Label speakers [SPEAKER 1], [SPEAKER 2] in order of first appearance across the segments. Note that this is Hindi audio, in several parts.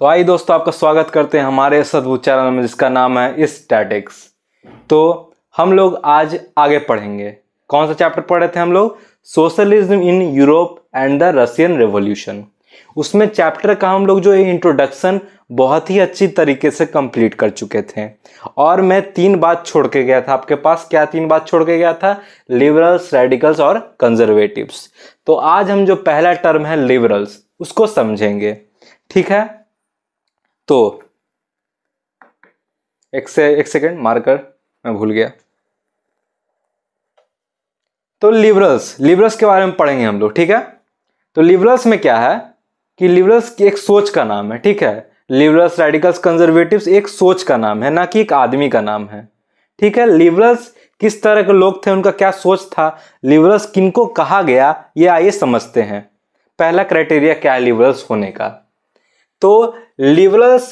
[SPEAKER 1] तो आइए दोस्तों, आपका स्वागत करते हैं हमारे इस अद्भुत चैनल में जिसका नाम है स्टैटिक्स। तो हम लोग आज आगे पढ़ेंगे। कौन सा चैप्टर पढ़ रहे थे हम लोग? Socialism in Europe and the Russian revolution. उसमें चैप्टर का हम लोग जो इंट्रोडक्शन बहुत ही अच्छी तरीके से कंप्लीट कर चुके थे। और मैं 3 बात छोड़ के गया था आपके पास। क्या 3 बात छोड़ के गया था? लिबरल्स, रेडिकल्स और कंजर्वेटिव्स। तो आज हम जो पहला टर्म है लिबरल्स, उसको समझेंगे। ठीक है, तो एक सेकंड मार्कर, मैं भूल गया। तो लिबरल्स के बारे में पढ़ेंगे हम लोग। ठीक है, तो लिबरल्स में क्या है कि लिबरल्स की एक सोच का नाम है। ठीक है, लिबरल्स, रेडिकल्स, कंजर्वेटिव्स एक सोच का नाम है, ना कि एक आदमी का नाम है। ठीक है, लिबरल्स किस तरह के लोग थे, उनका क्या सोच था, लिबरल्स किनको कहा गया, ये आइए समझते हैं। पहला क्राइटेरिया क्या है लिबरल्स होने का? तो लिबरल्स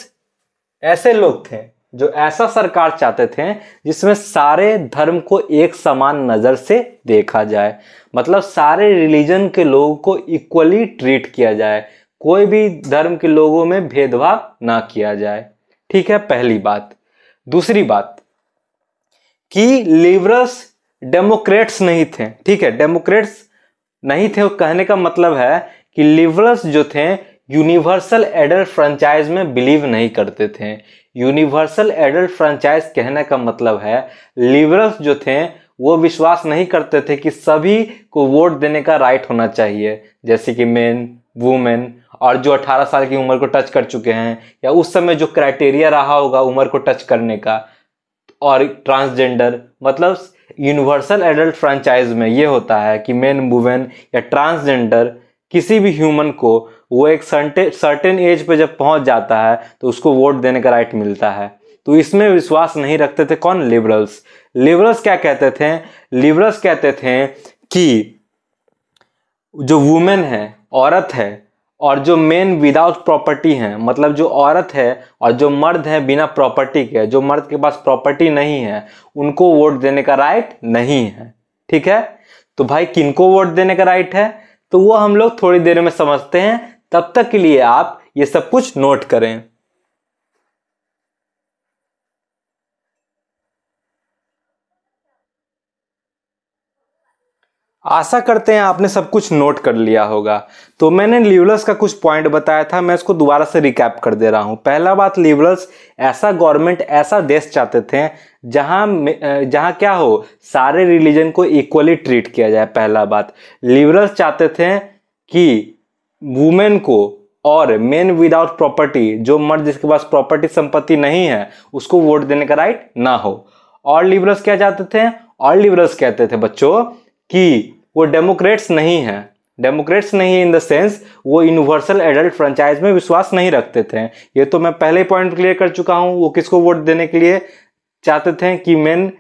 [SPEAKER 1] ऐसे लोग थे जो ऐसा सरकार चाहते थे जिसमें सारे धर्म को एक समान नजर से देखा जाए। मतलब सारे रिलीजन के लोगों को इक्वली ट्रीट किया जाए, कोई भी धर्म के लोगों में भेदभाव ना किया जाए। ठीक है, पहली बात। दूसरी बात कि लिबरल्स डेमोक्रेट्स नहीं थे। ठीक है, डेमोक्रेट्स नहीं थे, कहने का मतलब है कि लिबरल्स जो थे यूनिवर्सल एडल्ट फ्रेंचाइज में बिलीव नहीं करते थे। यूनिवर्सल एडल्ट फ्रेंचाइज कहने का मतलब है लिबरल्स जो थे वो विश्वास नहीं करते थे कि सभी को वोट देने का राइट होना चाहिए, जैसे कि मेन, वुमेन और जो 18 साल की उम्र को टच कर चुके हैं, या उस समय जो क्राइटेरिया रहा होगा उम्र को टच करने का, और ट्रांसजेंडर। मतलब यूनिवर्सल एडल्ट फ्रेंचाइज में ये होता है कि मेन, वुमेन या ट्रांसजेंडर किसी भी ह्यूमन को वो एक सर्टेन एज पे जब पहुंच जाता है तो उसको वोट देने का राइट मिलता है। तो इसमें विश्वास नहीं रखते थे कौन? लिबरल्स। लिबरल्स क्या कहते थे? लिबरल्स कहते थे कि जो वुमेन है, औरत है, और जो मेन विदाउट प्रॉपर्टी है, मतलब जो औरत है और जो मर्द है बिना प्रॉपर्टी के, जो मर्द के पास प्रॉपर्टी नहीं है, उनको वोट देने का राइट नहीं है। ठीक है, तो भाई किनको वोट देने का राइट है तो वो हम लोग थोड़ी देर में समझते हैं। तब तक के लिए आप ये सब कुछ नोट करें। आशा करते हैं आपने सब कुछ नोट कर लिया होगा। तो मैंने लिबरल्स का कुछ पॉइंट बताया था, मैं इसको दोबारा से रिकैप कर दे रहा हूं। पहला बात, लिबरल्स ऐसा गवर्नमेंट, ऐसा देश चाहते थे जहां क्या हो, सारे रिलीजन को इक्वली ट्रीट किया जाए। पहला बात, लिबरल्स चाहते थे कि वुमेन को और मेन विदाउट प्रॉपर्टी, जो मर्द जिसके पास प्रॉपर्टी संपत्ति नहीं है, उसको वोट देने का राइट ना हो। और लिबरल्स क्या चाहते थे? और लिबरल्स कहते थे बच्चों कि वो डेमोक्रेट्स नहीं है। डेमोक्रेट्स नहीं इन द सेंस वो यूनिवर्सल एडल्ट फ्रेंचाइज में विश्वास नहीं रखते थे। ये तो मैं पहले पॉइंट क्लियर कर चुका हूं। वो किसको वोट देने के लिए चाहते थे? कि मेन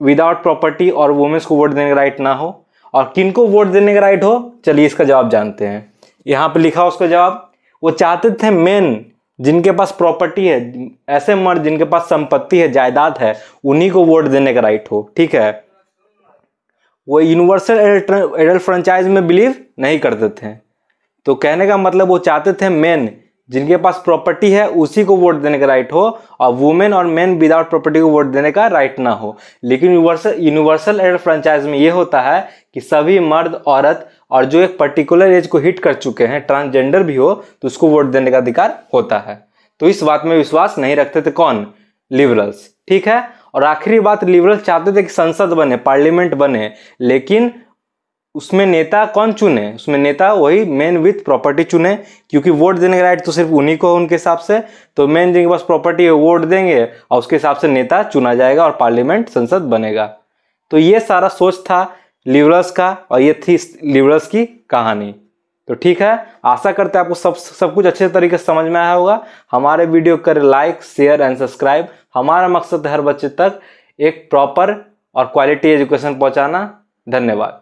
[SPEAKER 1] विदाउट प्रॉपर्टी और वुमेन्स को वोट देने का राइट ना हो। और किनको वोट देने का राइट हो, चलिए इसका जवाब जानते हैं। यहां पे लिखा उसका जवाब। वो चाहते थे मेन जिनके पास प्रॉपर्टी है, ऐसे मर्द जिनके पास संपत्ति है, जायदाद है, उन्हीं को वोट देने का राइट हो। ठीक है, वो यूनिवर्सल एडल्ट फ्रेंचाइज में बिलीव नहीं करते थे। तो कहने का मतलब वो चाहते थे मेन जिनके पास प्रॉपर्टी है उसी को वोट देने का राइट हो, और वुमेन और मेन विदाउट प्रॉपर्टी को वोट देने का राइट ना हो। लेकिन यूनिवर्सल एडल्ट फ्रेंचाइज में ये होता है कि सभी मर्द, औरत और जो एक पर्टिकुलर एज को हिट कर चुके हैं, ट्रांसजेंडर भी हो, तो उसको वोट देने का अधिकार होता है। तो इस बात में विश्वास नहीं रखते थे कौन? लिबरल्स। ठीक है, और आखिरी बात, लिबरल्स चाहते थे कि संसद बने, पार्लियामेंट बने, लेकिन उसमें नेता कौन चुने? उसमें नेता वही मेन विथ प्रॉपर्टी चुने, क्योंकि वोट देने का राइट तो सिर्फ उन्हीं को उनके हिसाब से। तो मेन जिनके पास प्रॉपर्टी है वोट देंगे और उसके हिसाब से नेता चुना जाएगा और पार्लियामेंट, संसद बनेगा। तो ये सारा सोच था लिबरल्स का, और ये थी लिबरल्स की कहानी। तो ठीक है, आशा करते हैं आपको सब कुछ अच्छे तरीके से समझ में आया होगा। हमारे वीडियो को लाइक, शेयर एंड सब्सक्राइब। हमारा मकसद है हर बच्चे तक एक प्रॉपर और क्वालिटी एजुकेशन पहुंचाना। धन्यवाद।